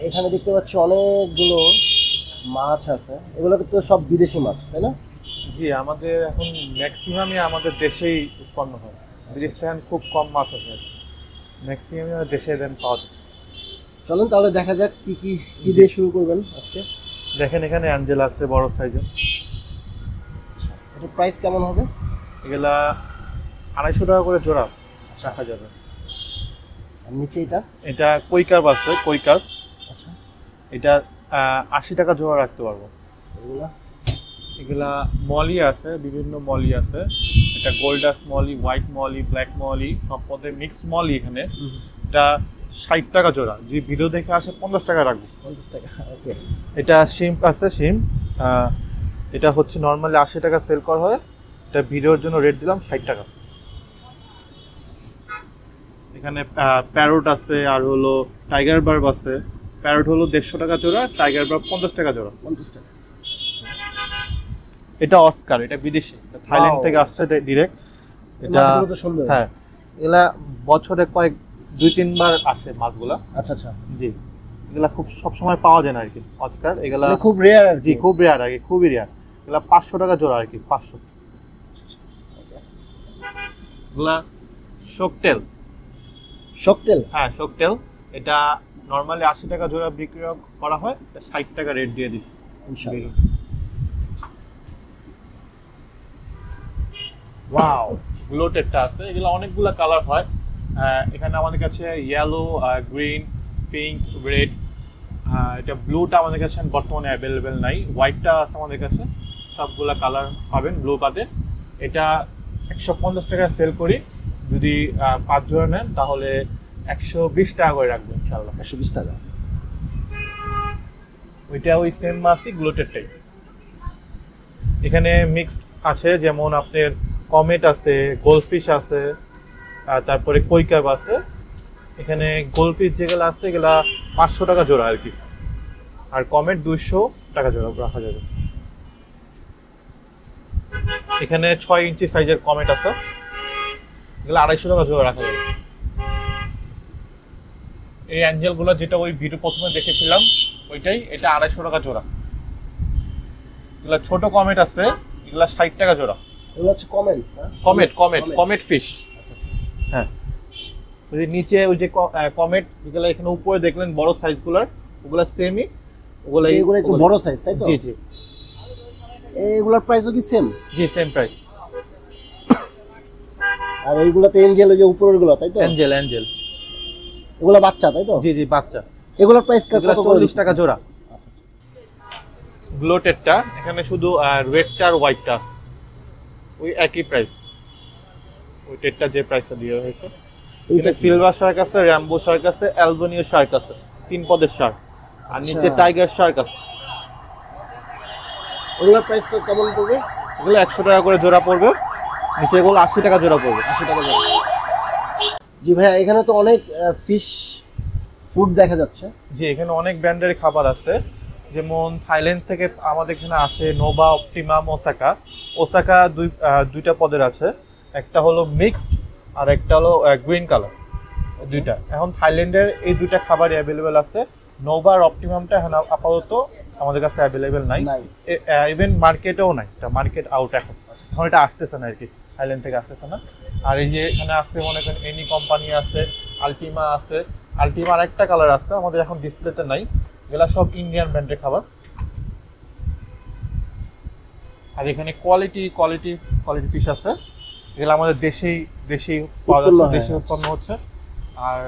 এখানে দেখতে পাচ্ছি অনেকগুলো মাছ আছে, এগুলো তো সব বিদেশি মাছ তাই না? জি, আমাদের এখন ম্যাক্সিমামই আমাদের দেশেই উৎপন্ন হয়। বিদেশ থেকে খুব কম মাছ আছে, ম্যাক্সিমামই আমাদের দেশে দেন পাওয়া যাচ্ছে। চলেন তাহলে দেখা যাক কি কি কি দিয়ে শুরু করবেন আজকে। দেখেন এখানে অ্যাঞ্জেল আছে বড় সাইজের। এটা প্রাইস কেমন হবে? এগুলা 250 টাকা করে জোড়া রাখা যাবে। আর নিচে এটা? এটা কৈকার আছে, কৈকার। আচ্ছা, এটা 80 টাকা জোড়া রাখতে পারবো। এগুলা এগুলা মলি আছে, বিভিন্ন মলি আছে। এটা gold dust molly, white molly, black molly, সব পদে মিক্স মলি এখানে। এটা 60 টাকা জোড়া। যদি ভিডিও দেখে আসে 50 টাকা রাখবো। 50 টাকা, ওকে। এটা শিম্প আছে, শিম্প। এটা হচ্ছে নর্মালি 80 টাকা সেল করা হয়, এটা ভিডিওর জন্য রেট দিলাম 60 টাকা। এখানে প্যারট আছে, আর হলো টাইগার বার্ব আছে। প্যারট হলো 150 টাকা জোড়া, টাইগার বার্ব 50 টাকা জোড়া। 50 টাকা। এটা অস্কার, এটা বিদেশি, থাইল্যান্ড থেকে আসছে ডিরেক্ট। এটা সুন্দর। হ্যাঁ, এগুলা বছরে কয়েক 2-3 বার আসে মাছগুলা। আচ্ছা আচ্ছা, জি, এগুলা খুব সবসময় পাওয়া যায় না আর কি অস্কার। এগুলা খুব রেয়ার আর জি, খুব রেয়ার আর কি, খুবই রেয়ার। এগুলা 500 টাকা জোড়া আর কি, 500। এগুলা শকটেল। শকটেল? হ্যাঁ, শকটেল। এটা নরমালি 80 টাকা জোড়া বিক্রি করা হয়, 60 টাকা রেট দিয়ে দিছি ইনশাআল্লাহ। ওয়াও, গ্লোটেডটা আছে। এগুলো অনেকগুলা কালার হয়। এখানে আমাদের কাছে ইয়েলো, গ্রিন, পিঙ্ক, রেড। এটা ব্লুটা আমাদের কাছে বর্তমানে অ্যাভেলেবেল নাই। হোয়াইটটা আছে আমাদের কাছে। সবগুলা কালার পাবেন ব্লু পাতে। এটা 150 টাকা সেল করি। যদি 5 জোড়া নেন তাহলে 120 টাকা করে রাখবো ইনশাআল্লাহ। 120 টাকা। ওইটা ওই সেম মাছই, গ্লোটেডটাই। এখানে মিক্সড আছে, যেমন আপনার কমেট আছে, গোল্ডফিশ আছে, তারপরে কৈকাব আছে। এখানে গোল্ডফিশ যেগুলো আছে এগুলা 500 টাকা জোড়া আর কি, আর কমেট 200 টাকা জোড়া রাখা যাবে। এখানে 6 ইঞ্চি সাইজের কমেট আছে, এগুলো 250 টাকা জোড়া রাখা যাবে। এই অ্যাঞ্জেলগুলো যেটা ওই ভিডিও প্রথমে দেখেছিলাম ওইটাই, এটা 250 টাকা জোড়া। এগুলা ছোট কমেট আছে, এগুলা 60 টাকা জোড়া। এগুলো হচ্ছে comet? Comet, comet, comet fish. হ্যাঁ, ওই যে নিচে ওই যে কমেট যেগুলো এখানে উপরে দেখলেন বড় সাইজগুলোর, ওগুলা সেমই। ওগুলা এগুলো একটু বড় সাইজ তাই তো? জি জি। এগুলোর প্রাইসও কি সেম? জি, সেম প্রাইস। আর এইগুলোতে এঞ্জেল, ওই যে উপরের গুলো তাই তো? Angel, Angel. এগুলো বাচ্চা তাই তো? জি জি, বাচ্চা। এগুলোর প্রাইস কত? 40 টাকা জোড়া। গ্লোটেডটা এখানে শুধু রেডটা আর হোয়াইটটা আছে, ওই একই প্রাইস। ওই টেডটা যে প্রাইসটা দেওয়া হয়েছে। এখানে সিলভার শার্ক আছে, র্যাম্বো শার্ক আছে, অ্যালবেনিও শার্ক আছে, 3 পদের শার্ক। আর নিচে টাইগার শার্ক আছে। ওগুলোর প্রাইস কেমন পড়বে? এগুলো 100 টাকা করে জোড়া পড়বে, নিচে এগুলো 80 টাকা জোড়া পড়বে। 80 টাকা জোড়া। জি ভাইয়া, এখানে তো অনেক ফিশ ফুড দেখা যাচ্ছে। জি, এখানে অনেক ব্র্যান্ডের খাবার আছে, যেমন থাইল্যান্ড থেকে আমাদের এখানে আসে নোভা, অপটিমাম, ওসাকা। ওসাকা দুইটা পদের আছে, একটা হলো মিক্সড আর একটা হলো গ্রিন কালার, দুইটা। এখন থাইল্যান্ডের এই দুইটা খাবারই অ্যাভেলেবেল আছে। নোভা আর অপটিমামটা এখন আপাতত আমাদের কাছে অ্যাভেলেবেল নাই, ইভেন মার্কেটেও নাই, এটা মার্কেট আউট এখন এটা আসতেছে না আর কি, থাইল্যান্ড থেকে আসতেছে না। আর এই যে এখানে আসছে মনে করেন এনি কোম্পানি আছে, আলটিমা আছে। আলটিমার একটা কালার আছে আমাদের এখন ডিসপ্লেতে নাই, এগুলা সব ইন্ডিয়ান ব্র্যান্ডের খাবার। আর এখানে কোয়ালিটি ফিশ আছে, এগুলো আমাদের দেশেই পাওয়া যাচ্ছে, দেশে উৎপন্ন হচ্ছে। আর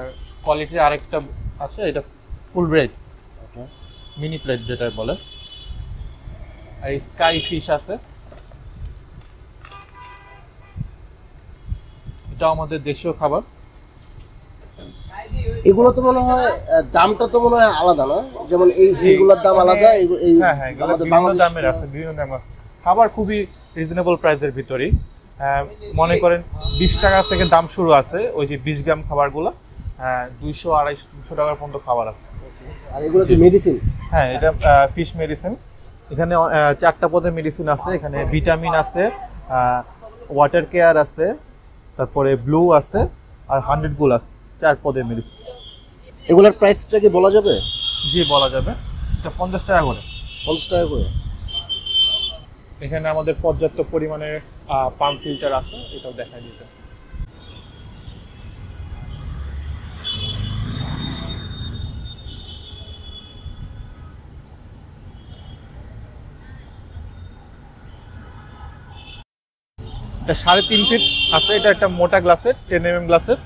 কোয়ালিটির আরেকটা আছে, এটা ফুল রেড, মিনি প্লেট যেটা বলে। আর স্কাই ফিশ আছে, এটা আমাদের দেশীয় খাবার। এগুলো তো মনে হয় দামটা তো মনে হয় আলাদা না? যেমন এইগুলোর দাম আলাদা। হ্যাঁ হ্যাঁ, বিভিন্ন দামের আছে, বিভিন্ন দাম আছে। খাবার খুবই রিজনেবল প্রাইসের ভিতরেই। মনে করেন 20 টাকা থেকে দাম শুরু আছে, ওই যে 20 গ্রাম খাবারগুলো 200-250 টাকার পর্যন্ত খাবার আছে। আর এগুলো কি মেডিসিন? হ্যাঁ, এটা ফিশ মেডিসিন। এখানে 4টা পদের মেডিসিন আছে, এখানে ভিটামিন আছে, ওয়াটার কেয়ার আছে, তারপরে ব্লু আছে, আর 100 গুল আছে, 4 পদের মেডিসিন। এগুলোর প্রাইসটা কি বলা যাবে? জি বলা যাবে, এটা 50 টাকা করে। 50 টাকা করে। এখানে আমাদের পর্যাপ্ত পরিমাণে পাম্প ফিল্টার আছে, এটাও দেখাই দিতে। এটা 3.5 ফিট আছে, এটা একটা মোটা গ্লাসের 10 mm গ্লাসের।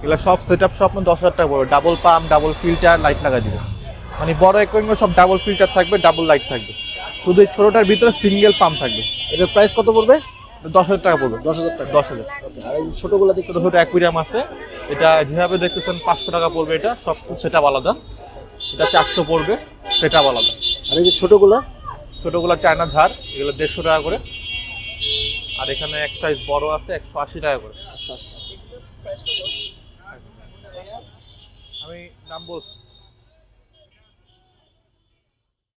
এগুলো সব সেট আপ সব 10,000 টাকা পড়বে। Double pump, double filter, light লাগা দিবে। মানে বড় অ্যাকোয়ারিয়ামে সব ডাবল ফিল্টার থাকবে, ডাবল লাইট থাকবে, শুধু এই ছোটটার ভিতরে সিঙ্গেল পাম্প থাকবে। এটার প্রাইস কত পড়বে? 10,000 টাকা পড়বে। 10,000 টাকা। 10,000। আর এই ছোটগুলো দেখতে ছোট ছোট অ্যাকুয়ারিয়াম আছে, এটা যেভাবে দেখতেছেন 500 টাকা পড়বে। এটা সব সেটা আলাদা। এটা 400 পড়বে, সেটা আলাদা। আর এই যে ছোটগুলা? ছোটগুলা চায়না ঝাড়, এগুলো 150 টাকা করে। আর এখানে এক সাইজ বড় আছে 180 টাকা করে। আমি নাম বলছি।